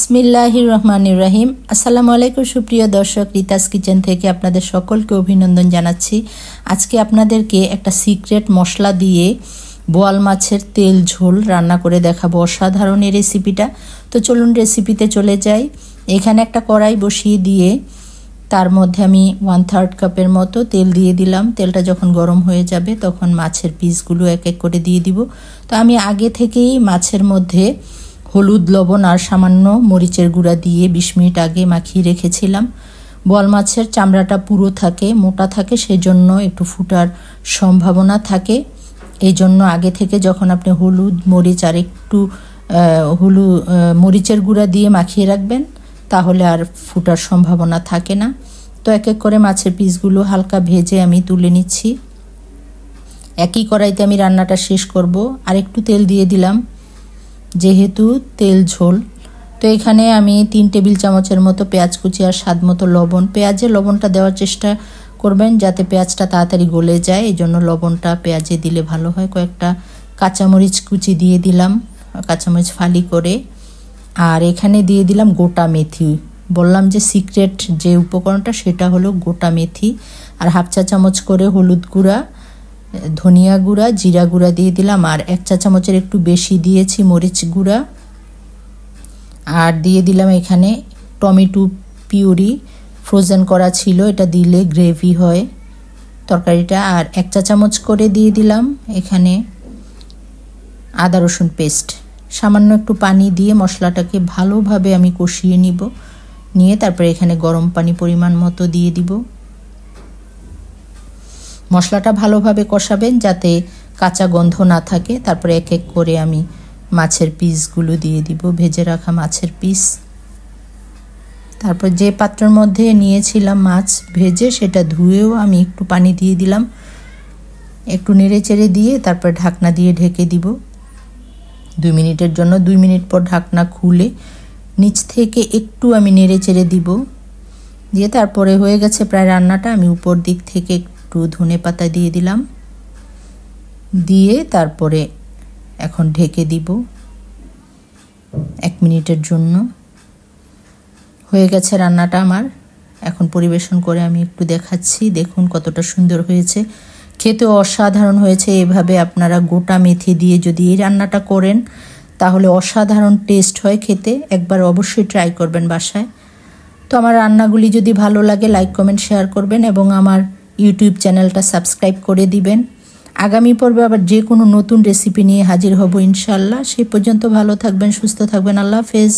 বিসমিল্লাহির রহমানির রহিম। আসসালামু আলাইকুম সুপ্রিয় দর্শক, রিতাস কিচেন থেকে আপনাদের সকলকে অভিনন্দন জানাচ্ছি। আজকে আপনাদেরকে একটা সিক্রেট মশলা দিয়ে বোয়াল মাছের তেল ঝোল রান্না করে দেখাবো। অসাধারণ এই রেসিপিটা। তো চলুন রেসিপিতে চলে যাই। এখানে একটা কড়াই বসিয়ে দিয়ে তার মধ্যে আমি 1/3 কাপের মতো তেল দিয়ে দিলাম। তেলটা যখন গরম হয়ে যাবে তখন মাছের পিসগুলো এক এক করে দিয়ে দিব। তো আমি আগে থেকেই মাছের মধ্যে হলুদ, লবণ আর সামান্য মরিচের গুঁড়া দিয়ে 20 মিনিট আগে মাখিয়ে রেখেছিলাম। বোয়াল মাছের চামড়াটা পুরো থাকে, মোটা থাকে, সেজন্য একটু ফুটার সম্ভাবনা থাকে। এই জন্য আগে থেকে যখন আপনি হলুদ, মরিচ আর একটু মরিচের গুঁড়া দিয়ে মাখিয়ে রাখবেন তাহলে আর ফুটার সম্ভাবনা থাকে না। তো এক এক করে মাছের পিসগুলো হালকা ভেজে আমি তুলে নিচ্ছি। একই কড়াইতে আমি রান্নাটা শেষ করব। আর একটু তেল দিয়ে দিলাম যেহেতু তেল ঝোল। তো এখানে আমি 3 টেবিল চামচের মতো পেঁয়াজ কুচি আর স্বাদ মতো লবণ। পেঁয়াজে লবণটা দেওয়ার চেষ্টা করবেন যাতে পেঁয়াজটা তাড়াতাড়ি গলে যায়, এই জন্য লবণটা পেঁয়াজে দিলে ভালো হয়। কয়েকটা কাঁচামরিচ কুচি দিয়ে দিলাম, কাঁচামরিচ ফালি করে। আর এখানে দিয়ে দিলাম গোটা মেথি। বললাম যে সিক্রেট যে উপকরণটা সেটা হলো গোটা মেথি। আর 1/2 চা চামচ করে হলুদ গুঁড়া, ধনিয়া গুঁড়া, জিরা গুঁড়া দিয়ে দিলাম। আর 1 চা চামচের একটু বেশি দিয়েছি মরিচ গুঁড়া। আর দিয়ে দিলাম এখানে টমেটো পিউরি, ফ্রোজেন করা ছিল, এটা দিলে গ্রেভি হয় তরকারিটা। আর 1 চা চামচ করে দিয়ে দিলাম এখানে আদা রসুন পেস্ট। সামান্য একটু পানি দিয়ে মশলাটাকে ভালোভাবে আমি কষিয়ে নিয়ে তারপরে এখানে গরম পানি পরিমাণ মতো দিয়ে দিব। মশলাটা ভালোভাবে কষাবেন যাতে কাঁচা গন্ধ না থাকে। তারপরে এক এক করে আমি মাছের পিসগুলো দিয়ে দিব, ভেজে রাখা মাছের পিস। তারপর যে পাত্রের মধ্যে নিয়েছিলাম মাছ ভেজে সেটা ধুয়েও আমি একটু পানি দিয়ে দিলাম। একটু নেড়ে চেড়ে দিয়ে তারপর ঢাকনা দিয়ে ঢেকে দিব 2 মিনিটের জন্য। 2 মিনিট পর ঢাকনা খুলে নিচ থেকে একটু আমি নেড়ে চেড়ে দিব। দিয়ে তারপরে হয়ে গেছে প্রায় রান্নাটা। আমি উপর দিক থেকে একটু ধনেপাতা দিয়ে দিলাম, দিয়ে তারপরে এখন ঢেকে দিব 1 মিনিটের জন্য। হয়ে গেছে রান্নাটা আমার। এখন পরিবেশন করে আমি একটু দেখাচ্ছি। দেখুন কতটা সুন্দর হয়েছে, খেতে অসাধারণ হয়েছে। এভাবে আপনারা গোটা মেথি দিয়ে যদি এই রান্নাটা করেন তাহলে অসাধারণ টেস্ট হয় খেতে। একবার অবশ্যই ট্রাই করবেন বাসায়। তো আমার রান্নাগুলি যদি ভালো লাগে লাইক, কমেন্ট, শেয়ার করবেন এবং আমার ইউটিউব চ্যানেলটা সাবস্ক্রাইব করে দিবেন। আগামী পর্বে আবার যে কোনো নতুন রেসিপি নিয়ে হাজির হব ইনশাল্লাহ। সেই পর্যন্ত ভালো থাকবেন, সুস্থ থাকবেন। আল্লাহ হাফেজ।